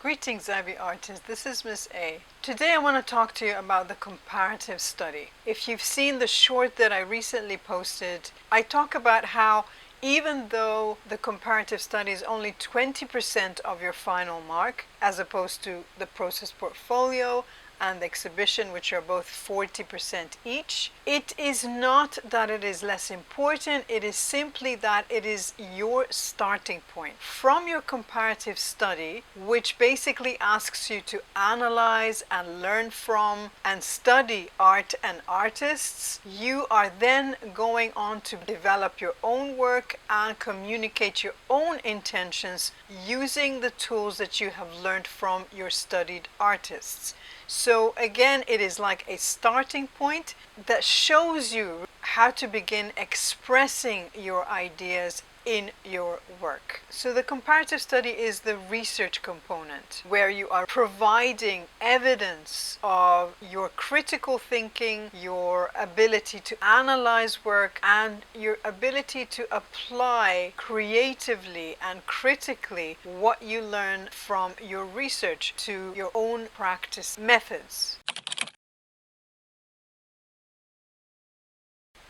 Greetings, IB Art.I.S.T. This is Miss A. Today I want to talk to you about the comparative study. If you've seen the short that I recently posted, I talk about how even though the comparative study is only 20% of your final mark, as opposed to the process portfolio and the exhibition, which are both 40% each, it is not that it is less important, it is simply that it is your starting point. From your comparative study, which basically asks you to analyze and learn from and study art and artists, you are then going on to develop your own work and communicate your own intentions using the tools that you have learned from your studied artists. So again, it is like a starting point that shows you how to begin expressing your ideas in your work. So the comparative study is the research component, where you are providing evidence of your critical thinking, your ability to analyze work, and your ability to apply creatively and critically what you learn from your research to your own practice methods.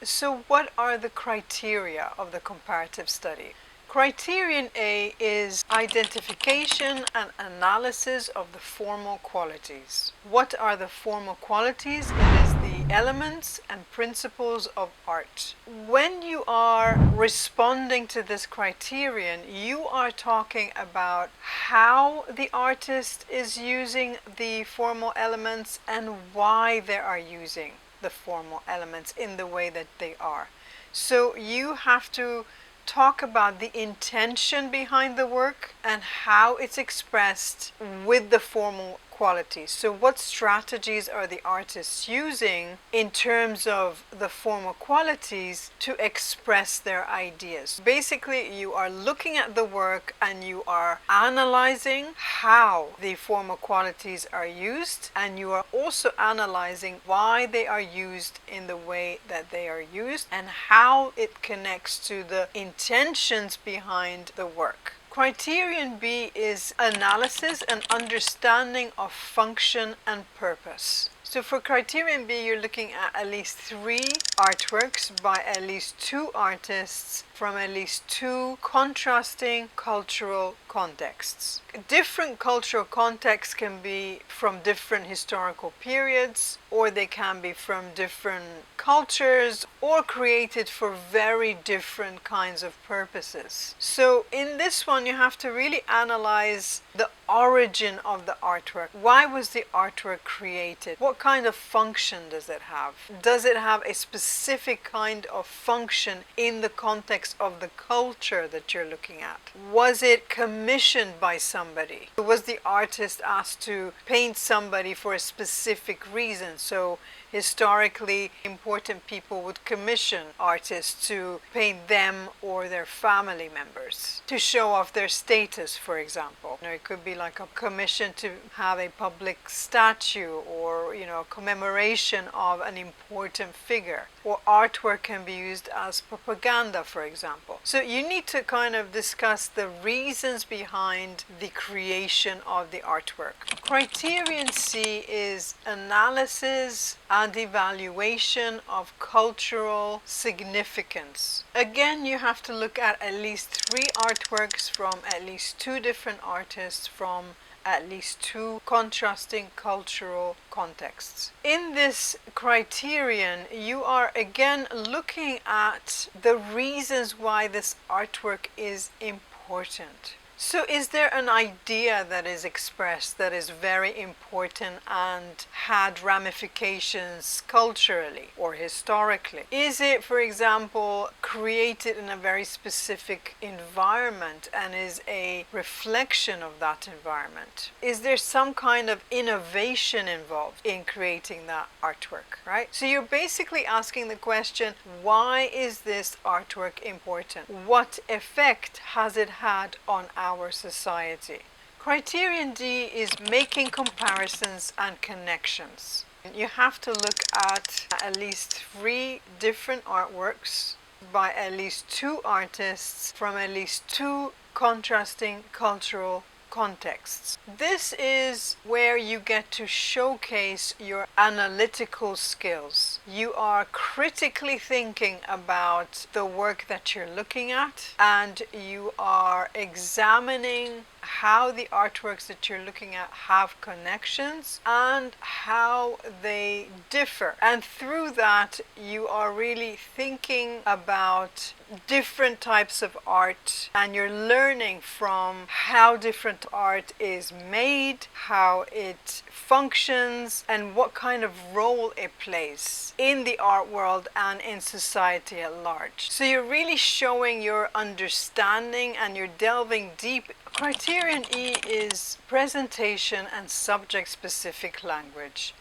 So what are the criteria of the comparative study? Criterion A is identification and analysis of the formal qualities. What are the formal qualities? It is the elements and principles of art. When you are responding to this criterion, you are talking about how the artist is using the formal elements and why they are using the formal elements in the way that they are. So you have to talk about the intention behind the work and how it's expressed with the formal qualities. So what strategies are the artists using in terms of the formal qualities to express their ideas? Basically, you are looking at the work and you are analyzing how the formal qualities are used, and you are also analyzing why they are used in the way that they are used and how it connects to the intentions behind the work. Criterion B is analysis and understanding of function and purpose. So for criterion B, you're looking at least 3 artworks by at least 2 artists from at least 2 contrasting cultural contexts. Different cultural contexts can be from different historical periods, or they can be from different cultures, or created for very different kinds of purposes. So in this one, you have to really analyze the origin of the artwork. Why was the artwork created? What kind of function does it have? Does it have a specific kind of function in the context of the culture that you're looking at? Was it commissioned by somebody? Was the artist asked to paint somebody for a specific reason? So historically, important people would commission artists to paint them or their family members to show off their status, for example. It could be like a commission to have a public statue or, a commemoration of an important figure. Or artwork can be used as propaganda, for example. So you need to kind of discuss the reasons behind the creation of the artwork. Criterion C is analysis and evaluation of cultural significance. Again, you have to look at least 3 artworks from at least 2 different artists from at least 2 contrasting cultural contexts. In this criterion, you are again looking at the reasons why this artwork is important. So is there an idea that is expressed that is very important and had ramifications culturally or historically? Is it, for example, created in a very specific environment and is a reflection of that environment? Is there some kind of innovation involved in creating that artwork, right? So you're basically asking the question, why is this artwork important? What effect has it had on our society? Criterion D is making comparisons and connections. You have to look at least 3 different artworks by at least 2 artists from at least 2 contrasting cultural contexts. This is where you get to showcase your analytical skills. You are critically thinking about the work that you're looking at, and you are examining how the artworks that you're looking at have connections and how they differ. And through that, you are really thinking about different types of art, and you're learning from how different art is made, how it functions, and what kind of role it plays in the art world and in society at large. So you're really showing your understanding and you're delving deep. Criterion E is presentation and subject-specific language.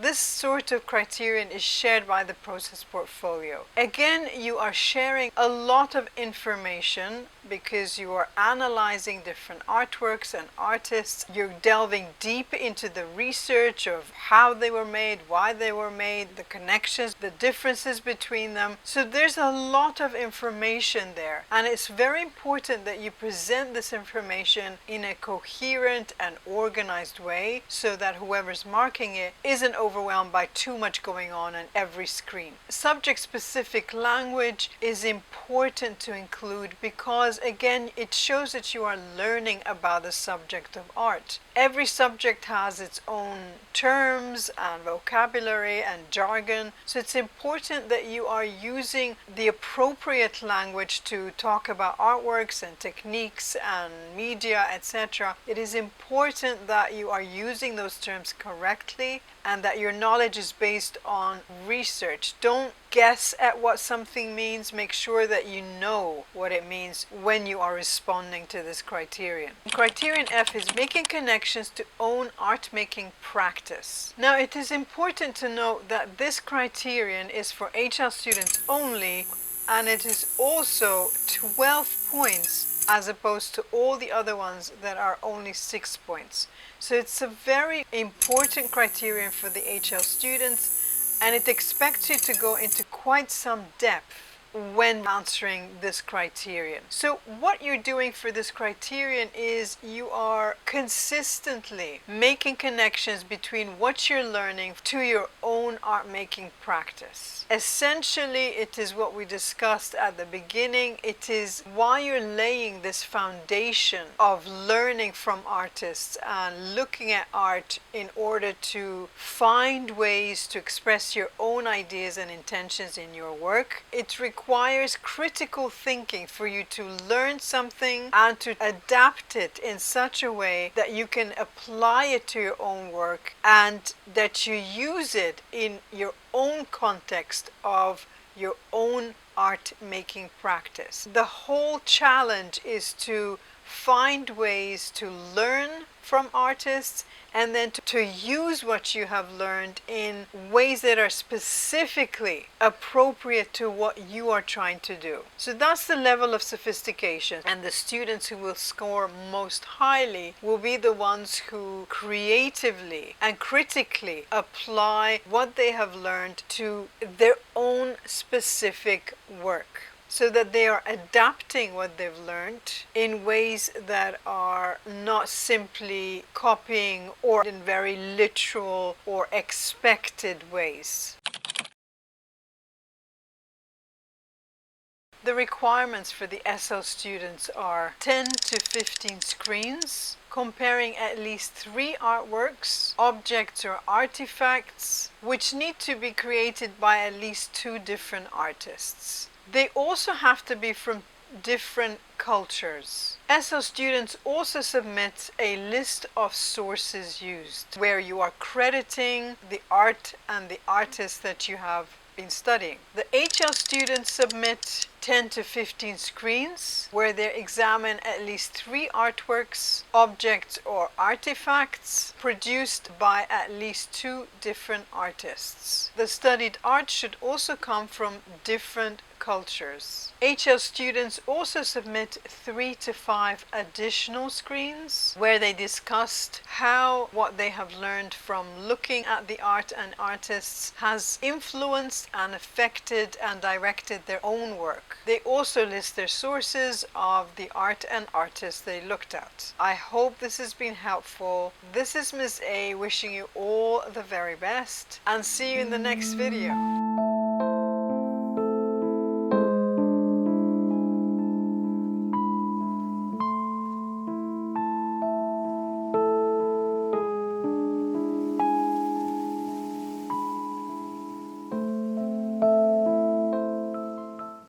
This sort of criterion is shared by the process portfolio. Again, you are sharing a lot of information because you are analyzing different artworks and artists. You're delving deep into the research of how they were made, why they were made, the connections, the differences between them. So there's a lot of information there, and it's very important that you present this information in a coherent and organized way so that whoever's marking it isn't overwhelmed by too much going on every screen. Subject-specific language is important to include because, again, it shows that you are learning about the subject of art. Every subject has its own terms and vocabulary and jargon, so it's important that you are using the appropriate language to talk about artworks and techniques and media, etc. It is important that you are using those terms correctly and that your knowledge is based on research. Don't guess at what something means. Make sure that you know what it means when you are responding to this criterion. Criterion F is making connections to own art-making practice. Now, it is important to note that this criterion is for HL students only, and it is also 12 points as opposed to all the other ones that are only 6 points. So it's a very important criterion for the HL students, and it expects you to go into quite some depth when answering this criterion. So what you're doing for this criterion is you are consistently making connections between what you're learning to your own art making practice. Essentially, it is what we discussed at the beginning. It is why you're laying this foundation of learning from artists and looking at art in order to find ways to express your own ideas and intentions in your work. It requires critical thinking for you to learn something and to adapt it in such a way that you can apply it to your own work and that you use it in your own context of your own art making practice. The whole challenge is to find ways to learn from artists and then to use what you have learned in ways that are specifically appropriate to what you are trying to do. So that's the level of sophistication, and the students who will score most highly will be the ones who creatively and critically apply what they have learned to their own specific work, so that they are adapting what they've learned in ways that are not simply copying or in very literal or expected ways. The requirements for the SL students are 10 to 15 screens, comparing at least 3 artworks, objects or artifacts, which need to be created by at least 2 different artists. They also have to be from different cultures. SL students also submit a list of sources used, where you are crediting the art and the artist that you have been studying. The HL students submit 10 to 15 screens, where they examine at least 3 artworks, objects or artifacts produced by at least 2 different artists. The studied art should also come from different cultures. HL students also submit 3 to 5 additional screens where they discussed how what they have learned from looking at the art and artists has influenced and affected and directed their own work. They also list their sources of the art and artists they looked at. I hope this has been helpful. This is Ms. A wishing you all the very best, and see you in the next video.